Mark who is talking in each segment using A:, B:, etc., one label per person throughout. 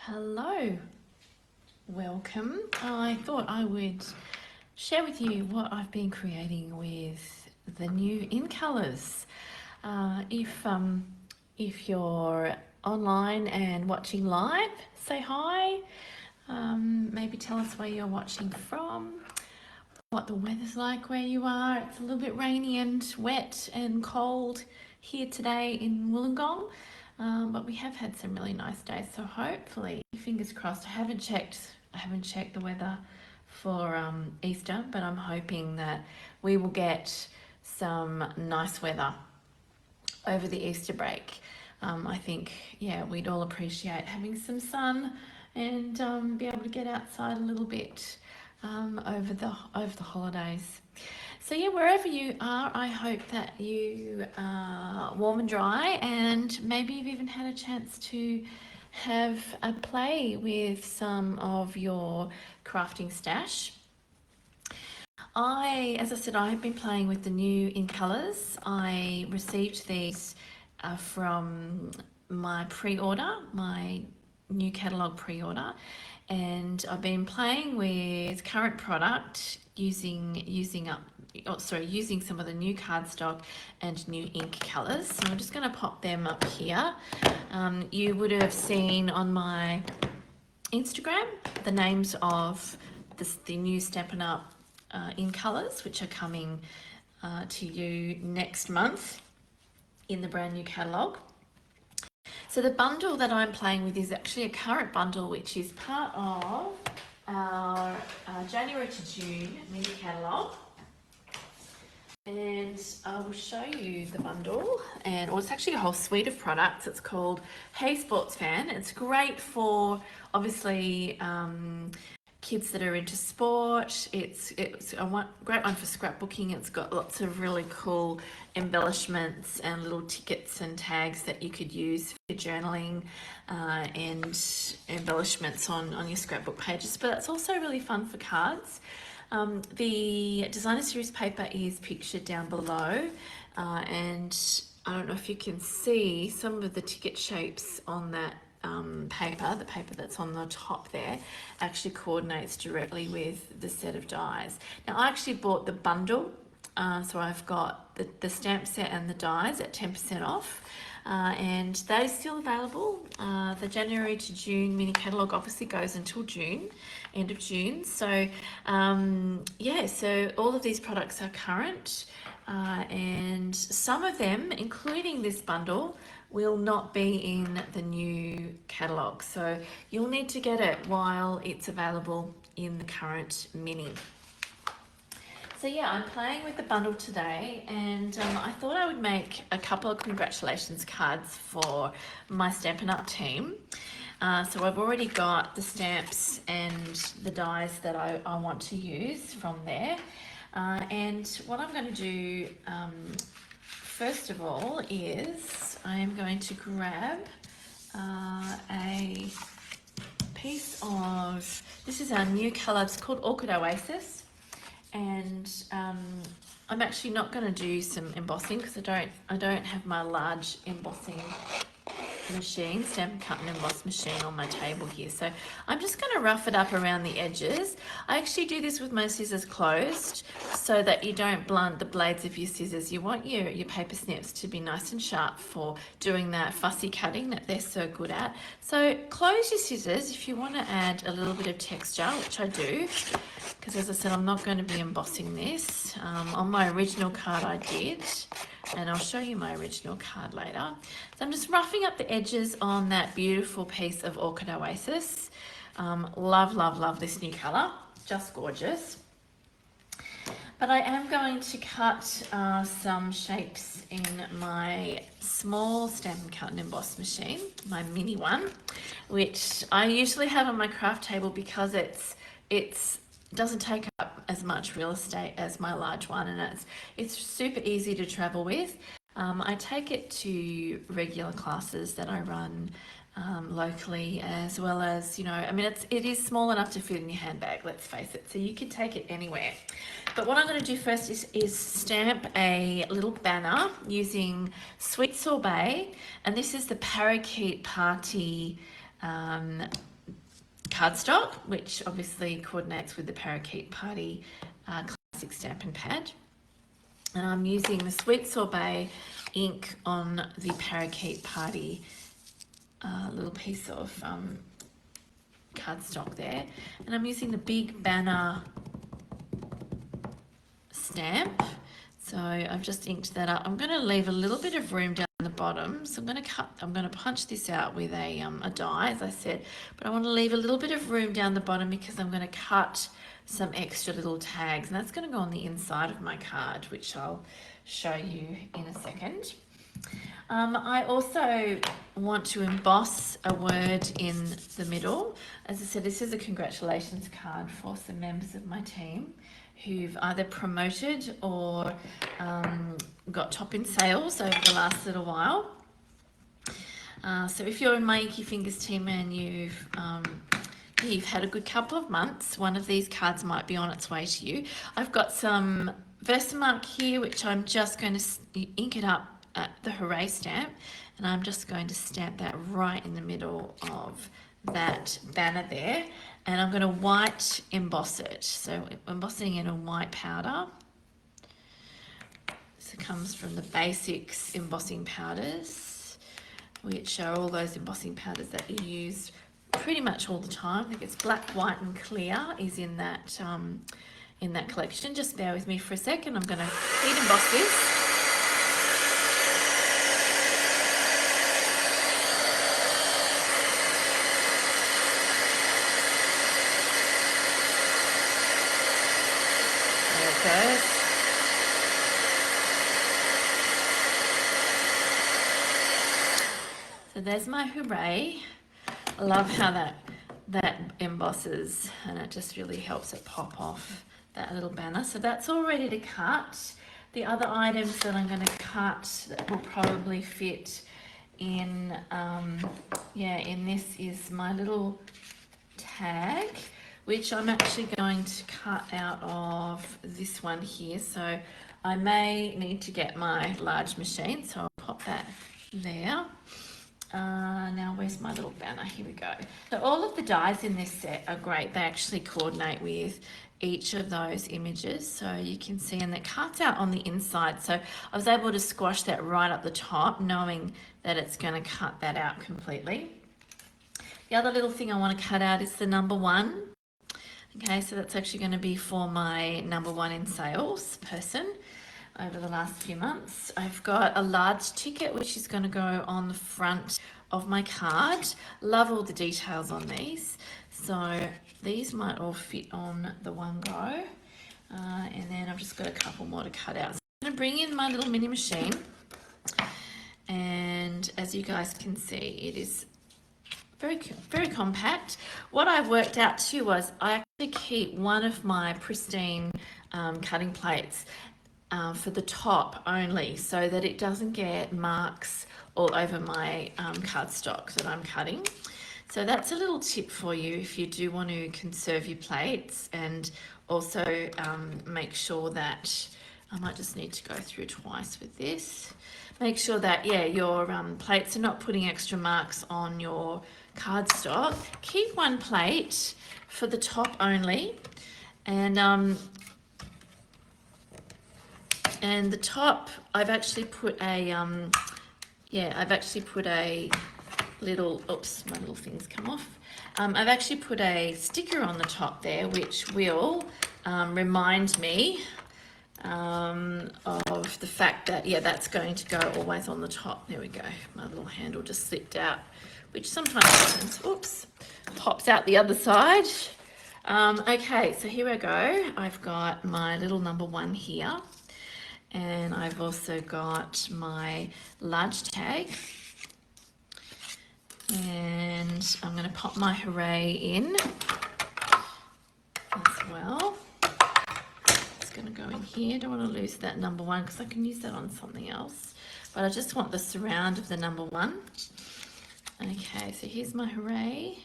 A: Hello, welcome. I thought I would share with you what I've been creating with the new InColors. If you're online and watching live, say hi. Maybe tell us where you're watching from, what the weather's like where you are. It's a little bit rainy and wet and cold here today in Wollongong. But we have had some really nice days, so hopefully, fingers crossed. I haven't checked the weather for Easter, but I'm hoping that we will get some nice weather over the Easter break. I think, yeah, we'd all appreciate having some sun and be able to get outside a little bit over the holidays. So yeah, wherever you are, I hope that you are warm and dry, and maybe you've even had a chance to have a play with some of your crafting stash. As I said, I have been playing with the new InColors. I received these from my pre-order, my new catalogue pre-order, and I've been playing with current product using some of the new cardstock and new ink colors. So I'm just going to pop them up here. You would have seen on my Instagram the names of the new Stampin' Up InColors, which are coming to you next month in the brand new catalogue. So the bundle that I'm playing with is actually a current bundle, which is part of our January to June mini catalogue. And I will show you the bundle, or it's actually a whole suite of products. It's called Hey Sports Fan. It's great for, obviously, kids that are into sport. It's a great one for scrapbooking. It's got lots of really cool embellishments and little tickets and tags that you could use for journaling and embellishments on your scrapbook pages. But it's also really fun for cards. The designer series paper is pictured down below, and I don't know if you can see some of the ticket shapes on that paper. The paper that's on the top there actually coordinates directly with the set of dies. Now I actually bought the bundle, so I've got the stamp set and the dies at 10% off. And that is still available. The January to June mini catalogue obviously goes until June, end of June. So yeah, so all of these products are current, and some of them, including this bundle, will not be in the new catalogue. So you'll need to get it while it's available in the current mini. So yeah, I'm playing with the bundle today, and I thought I would make a couple of congratulations cards for my Stampin' Up team. So I've already got the stamps and the dies that I want to use from there. And what I'm going to do first of all is I am going to grab a piece of, this is our new colour, it's called Orchid Oasis. And I'm actually not going to do some embossing because I don't have my large embossing machine, Stampin' Cut and Emboss machine on my table here. So I'm just going to rough it up around the edges. I actually do this with my scissors closed so that you don't blunt the blades of your scissors. You want your paper snips to be nice and sharp for doing that fussy cutting that they're so good at. So close your scissors if you want to add a little bit of texture, which I do, because as I said, I'm not going to be embossing this. On my original card I did, and I'll show you my original card later. So I'm just roughing up the edges on that beautiful piece of Orchid Oasis. Love, love, love this new colour, just gorgeous. But I am going to cut some shapes in my small Stampin' Cut and Emboss machine, my mini one, which I usually have on my craft table because it doesn't take up as much real estate as my large one, and it's super easy to travel with. I take it to regular classes that I run locally, as well as, I mean, it is small enough to fit in your handbag, let's face it, so you can take it anywhere. But what I'm going to do first is stamp a little banner using Sweet Sorbet, and this is the Parakeet Party cardstock, which obviously coordinates with the Parakeet Party classic Stampin' pad. And I'm using the Sweet Sorbet ink on the Parakeet Party little piece of cardstock there. And I'm using the big banner stamp. So I've just inked that up. I'm going to leave a little bit of room down the bottom. So I'm going to punch this out with a die, as I said, but I want to leave a little bit of room down the bottom because I'm going to cut some extra little tags, and that's going to go on the inside of my card, which I'll show you in a second. I also want to emboss a word in the middle. As I said, this is a congratulations card for some members of my team who've either promoted or got top in sales over the last little while. So if you're in my Inky Fingers team and you've had a good couple of months, one of these cards might be on its way to you. I've got some Versamark here, which I'm just going to ink it up at the Hooray stamp, and I'm just going to stamp that right in the middle of that banner there, and I'm going to white emboss it. So embossing in a white powder. This comes from the Basics embossing powders, which are all those embossing powders that you use pretty much all the time. I think it's black, white and clear is in that collection. Just bear with me for a second. I'm going to heat emboss this. So there's my Hooray. I love how that embosses, and it just really helps it pop off that little banner. So that's all ready to cut. The other items that I'm going to cut that will probably fit in, in this is my little tag, which I'm actually going to cut out of this one here. So I may need to get my large machine, so I'll pop that there. Now where's my little banner? Here we go. So all of the dies in this set are great. They actually coordinate with each of those images, so you can see, and it cuts out on the inside, so I was able to squash that right up the top, knowing that it's going to cut that out completely. The other little thing I want to cut out is the number 1. Okay, so that's actually going to be for my number 1 in sales person over the last few months. I've got a large ticket which is going to go on the front of my card. Love all the details on these. So these might all fit on the one go. And then I've just got a couple more to cut out. So I'm going to bring in my little mini machine. And as you guys can see, it is very, very compact. What I worked out too was I actually keep one of my pristine cutting plates for the top only, so that it doesn't get marks all over my cardstock that I'm cutting. So that's a little tip for you if you do want to conserve your plates, and also make sure that, I might just need to go through twice with this. Make sure that, your plates are not putting extra marks on your cardstock. Keep one plate for the top only, and the top, I've actually put a little, oops, my little things come off. I've actually put a sticker on the top there, which will remind me of the fact that, that's going to go always on the top. There we go. My little handle just slipped out, which sometimes happens. Oops, pops out the other side. Okay, so here I go. I've got my little number 1 here. And I've also got my large tag, and I'm going to pop my Hooray in as well. It's going to go in here. Don't want to lose that number 1 because I can use that on something else, but I just want the surround of the number 1. Okay, so here's my Hooray,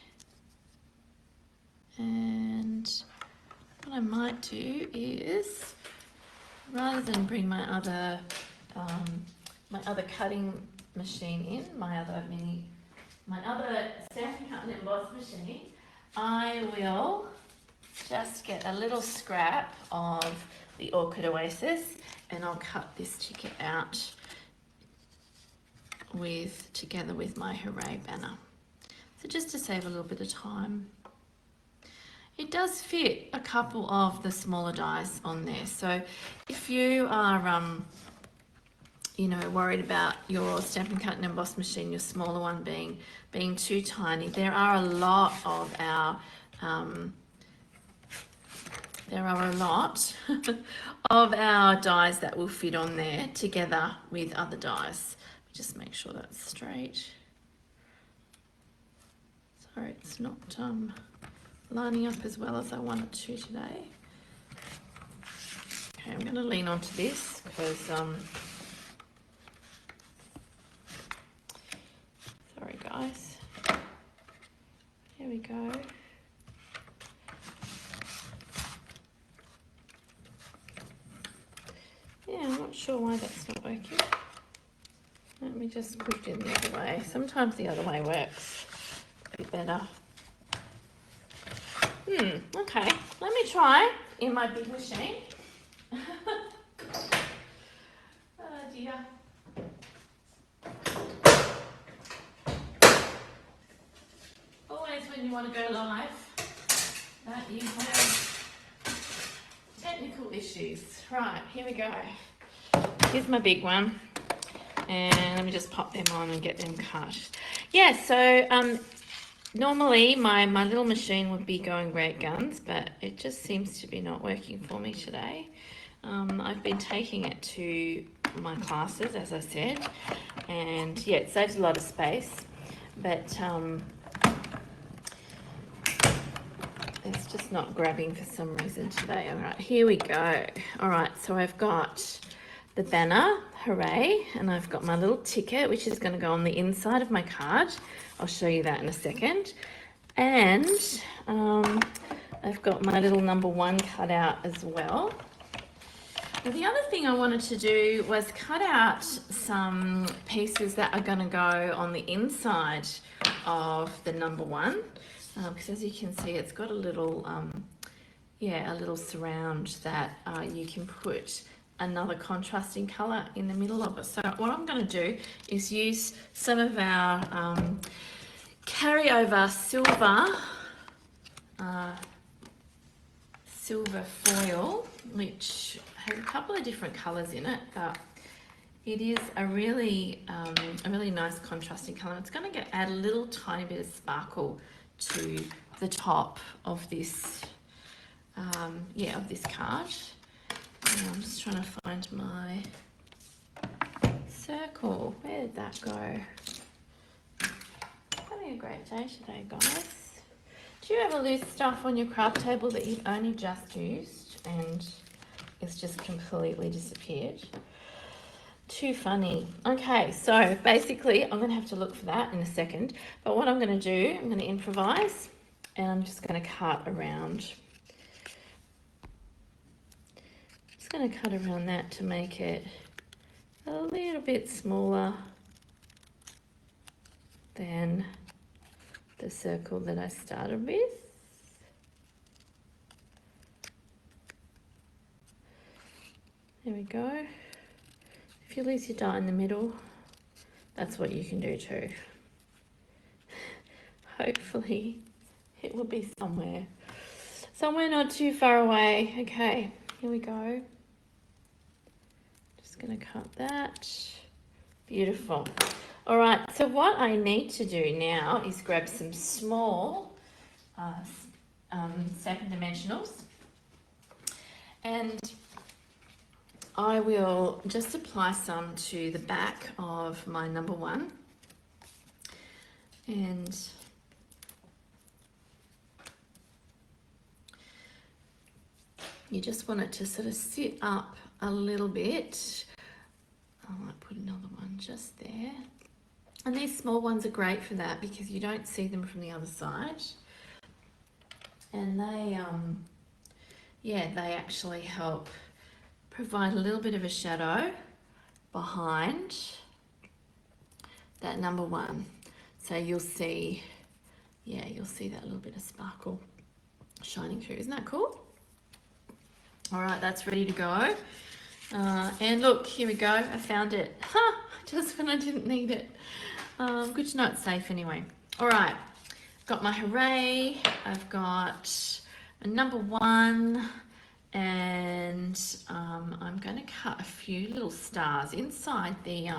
A: and what I might do is, rather than bring my other cutting machine in, my other Stampin' Cut and Emboss machine, I will just get a little scrap of the Orchid Oasis and I'll cut this ticket out together with my Hooray banner. So just to save a little bit of time. It does fit a couple of the smaller dies on there. So if you are, you know, worried about your Stampin' Cut and Emboss machine, your smaller one being too tiny, there are a lot of our of our dies that will fit on there together with other dies. Just make sure that's straight. Sorry, it's not lining up as well as I want it to today. Okay, I'm going to lean onto this because sorry guys. Here we go. Yeah, I'm not sure why that's not working. Let me just put it in the other way. Sometimes the other way works a bit better. Okay, let me try in my big machine. Oh dear. Always when you want to go live, that you have technical issues. Right, here we go. Here's my big one. And let me just pop them on and get them cut. Yeah, so normally my little machine would be going great guns, but it just seems to be not working for me today. I've been taking it to my classes, as I said, and yeah, it saves a lot of space, but it's just not grabbing for some reason today. All right, here we go. All right, so I've got the banner, hooray, and I've got my little ticket, which is going to go on the inside of my card. I'll show you that in a second. And I've got my little number 1 cut out as well. Now, the other thing I wanted to do was cut out some pieces that are going to go on the inside of the number 1. Because as you can see, it's got a little, a little surround that you can put another contrasting color in the middle of it. So what I'm going to do is use some of our carryover silver foil, which has a couple of different colors in it, but it is a really nice contrasting color. It's going to add a little tiny bit of sparkle to the top of this of this card. And I'm just trying to find my circle. Where did that go? Having a great day today, guys. Do you ever lose stuff on your craft table that you've only just used and it's just completely disappeared? Too funny. Okay, so basically I'm going to have to look for that in a second, but what I'm going to do, I'm going to improvise and I'm just going to cut around. Just going to cut around that to make it a little bit smaller than the circle that I started with. There we go. If you lose your dot in the middle, that's what you can do too. Hopefully it will be somewhere not too far away. Okay, here we go. Just gonna cut that. Beautiful. All right, so what I need to do now is grab some small Stampin' Dimensionals, and I will just apply some to the back of my number 1, and you just want it to sort of sit up a little bit. I might put another one just there. And these small ones are great for that because you don't see them from the other side. And they actually help provide a little bit of a shadow behind that number 1. So you'll see, yeah, you'll see that little bit of sparkle shining through. Isn't that cool? All right, that's ready to go. And look, here we go. I found it. Just when I didn't need it. Good to know it's safe anyway. All right, got my hooray. I've got a number 1, and I'm going to cut a few little stars inside the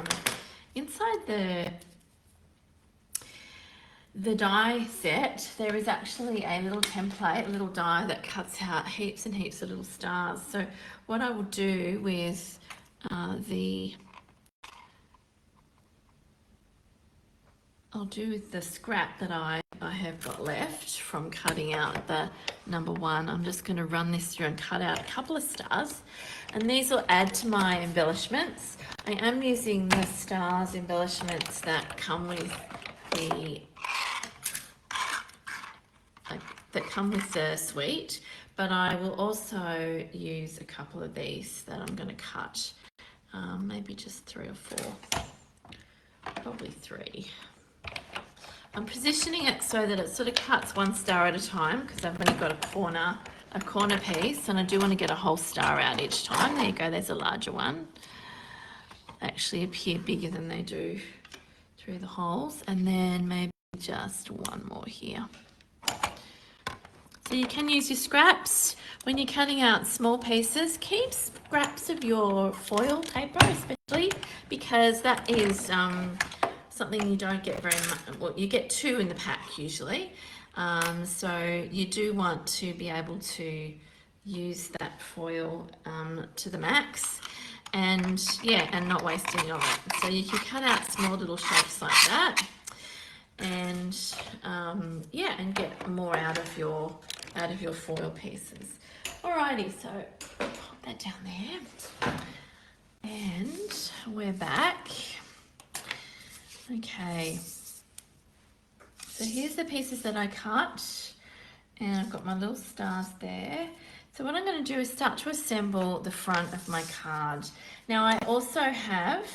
A: die set. There is actually a little template, a little die that cuts out heaps and heaps of little stars. So what I will do with the scrap that I have got left from cutting out the number 1, I'm just going to run this through and cut out a couple of stars, and these will add to my embellishments. I am using the stars embellishments that come with the suite, but I will also use a couple of these that I'm going to cut, maybe just 3 or 4, probably 3. I'm positioning it so that it sort of cuts 1 star at a time, because I've only got a corner piece, and I do want to get a whole star out each time. There you go, there's a larger one. They actually appear bigger than they do through the holes, and then maybe just 1 more here. So you can use your scraps when you're cutting out small pieces. Keep scraps of your foil paper, especially, because that is something you don't get very much. Well, you get 2 in the pack usually, so you do want to be able to use that foil to the max, and yeah, and not waste any of it. So you can cut out small little shapes like that, and yeah, and get more out of your foil pieces. Alrighty, so pop that down there, and we're back. Okay, so here's the pieces that I cut, and I've got my little stars there. So what I'm going to do is start to assemble the front of my card. Now I also have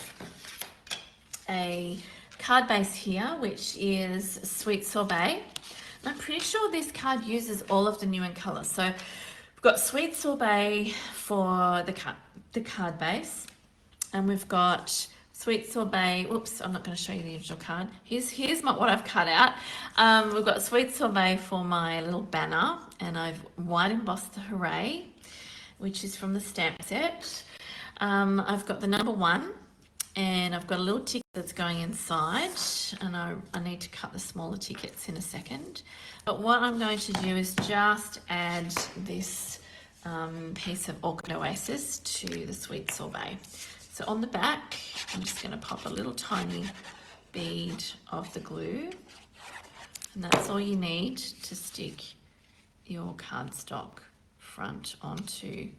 A: a card base here, which is Sweet Sorbet. And I'm pretty sure this card uses all of the new InColors. So we've got Sweet Sorbet for the card base, and we've got Sweet Sorbet. Oops, I'm not going to show you the original card. Here's what I've cut out. We've got Sweet Sorbet for my little banner, and I've white embossed the hooray, which is from the stamp set. I've got the number 1, and I've got a little ticket that's going inside, and I need to cut the smaller tickets in a second. But what I'm going to do is just add this piece of Orchid Oasis to the Sweet Sorbet. So on the back, I'm just going to pop a little tiny bead of the glue, and that's all you need to stick your cardstock front onto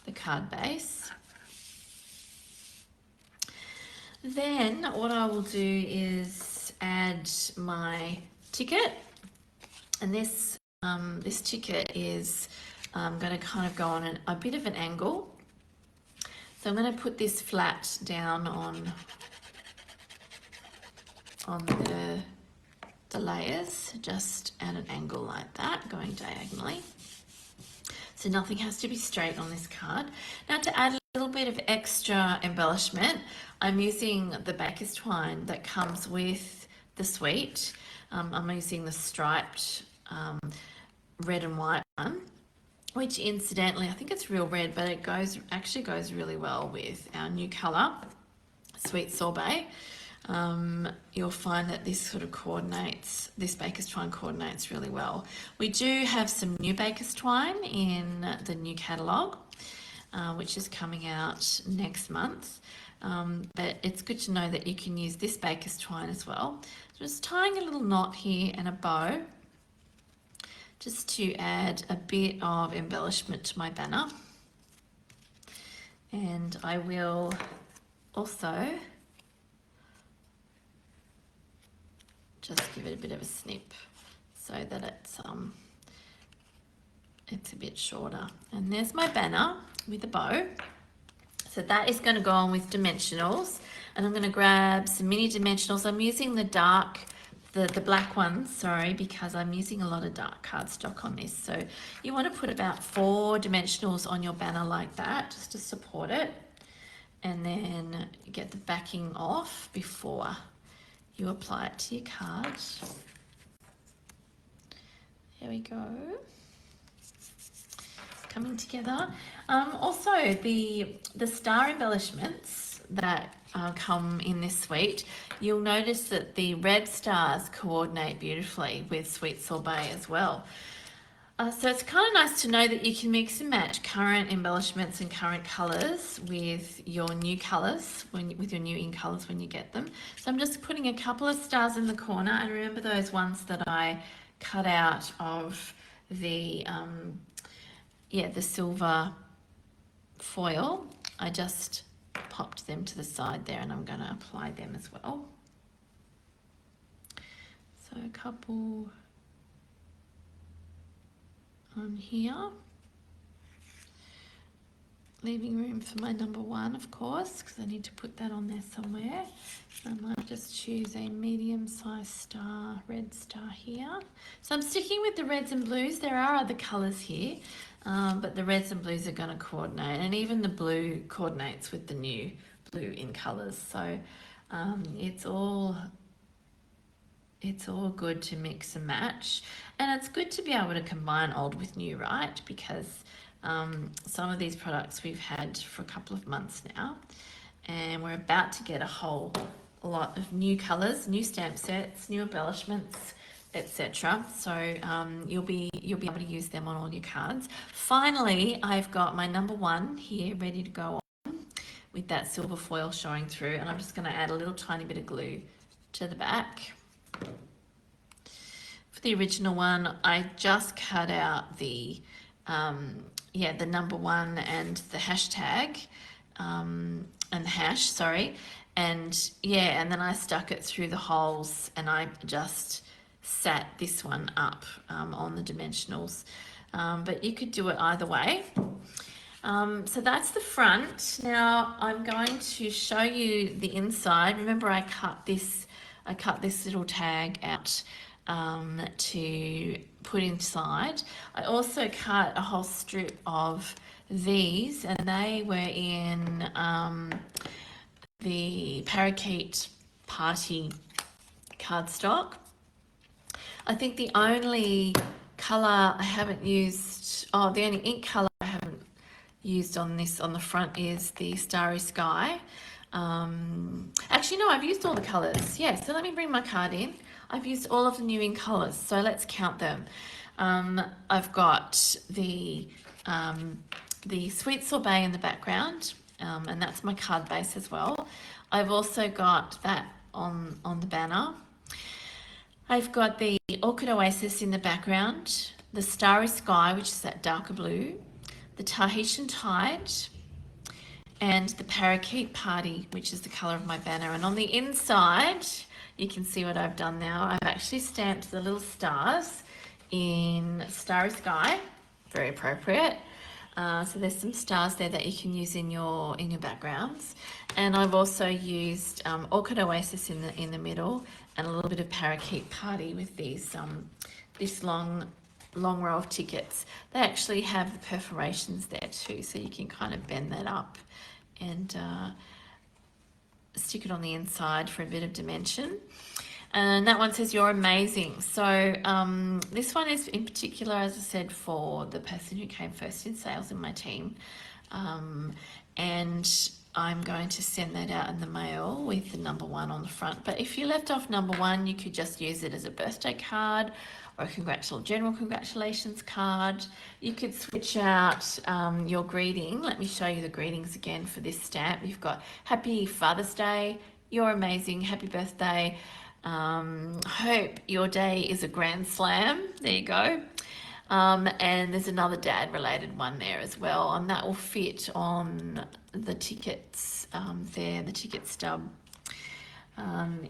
A: the card base. Then what I will do is add my ticket, and this ticket is going to kind of go on a bit of an angle. So I'm going to put this flat down on the layers, just at an angle like that, going diagonally. So nothing has to be straight on this card. Now to add a little bit of extra embellishment, I'm using the baker's twine that comes with the suite. I'm using the striped red and white one, which incidentally, I think it's real red, but it actually goes really well with our new colour, Sweet Sorbet. You'll find that this baker's twine coordinates really well. We do have some new baker's twine in the new catalogue, which is coming out next month. But it's good to know that you can use this baker's twine as well. So just tying a little knot here and a bow, just to add a bit of embellishment to my banner. And I will also just give it a bit of a snip so that it's a bit shorter. And there's my banner with a bow. So that is going to go on with dimensionals, and I'm going to grab some mini dimensionals. I'm using the dark the black ones, sorry, because I'm using a lot of dark cardstock on this. So you want to put about 4 dimensionals on your banner like that, just to support it. And then get the backing off before you apply it to your card. There we go. Coming together. Also, the star embellishments that come in this suite, you'll notice that the red stars coordinate beautifully with Sweet Sorbet as well. So it's kind of nice to know that you can mix and match current embellishments and current colours with your new colours, with your new InColors when you get them. So I'm just putting a couple of stars in the corner, and remember those ones that I cut out of the the silver foil. I just popped them to the side there, and I'm going to apply them as well. So a couple on here, leaving room for my number 1, of course, because I need to put that on there somewhere. I might just choose a medium-sized star, red star here. So I'm sticking with the reds and blues. There are other colours here, but the reds and blues are going to coordinate, and even the blue coordinates with the new blue InColors. So it's all good to mix and match, and it's good to be able to combine old with new, right? Because some of these products we've had for a couple of months now, and we're about to get a whole lot of new colors, new stamp sets, new embellishments, etc. So you'll be able to use them on all your cards. Finally, I've got my number 1 here ready to go on with that silver foil showing through, and I'm just going to add a little tiny bit of glue to the back. For the original one, I just cut out the number 1 and the hashtag, and the hash, sorry, and then I stuck it through the holes, and I just sat this one up on the dimensionals, but you could do it either way. So that's the front. Now I'm going to show you the inside. Remember, I cut this little tag out to put inside. I also cut a whole strip of these, and they were in the Parakeet party cardstock. I think the only colour I haven't used, the only ink colour I haven't used on the front is the Starry Sky. Actually, no, I've used all the colours. Yeah, so let me bring my card in. I've used all of the new InColors, so let's count them. I've got the Sweet Sorbet in the background, and that's my card base as well. I've also got that on the banner. I've got the Orchid Oasis in the background, the Starry Sky, which is that darker blue, the Tahitian Tide, and the Parakeet Party, which is the colour of my banner. And on the inside, you can see what I've done now. I've actually stamped the little stars in Starry Sky, very appropriate. So there's some stars there that you can use in your backgrounds. And I've also used Orchid Oasis in the middle, and a little bit of Parakeet Party with these this long row of tickets. They actually have the perforations there too, so you can kind of bend that up and stick it on the inside for a bit of dimension. And that one says, "You're amazing." So this one is in particular, as I said, for the person who came first in sales in my team. And I'm going to send that out in the mail with the number 1 on the front. But if you left off number 1, you could just use it as a birthday card or a general congratulations card. You could switch out your greeting. Let me show you the greetings again for this stamp. You've got Happy Father's Day, "You're amazing," "Happy birthday," "Hope your day is a grand slam." There you go. And there's another dad related one there as well, and that will fit on the tickets there, the ticket stub. And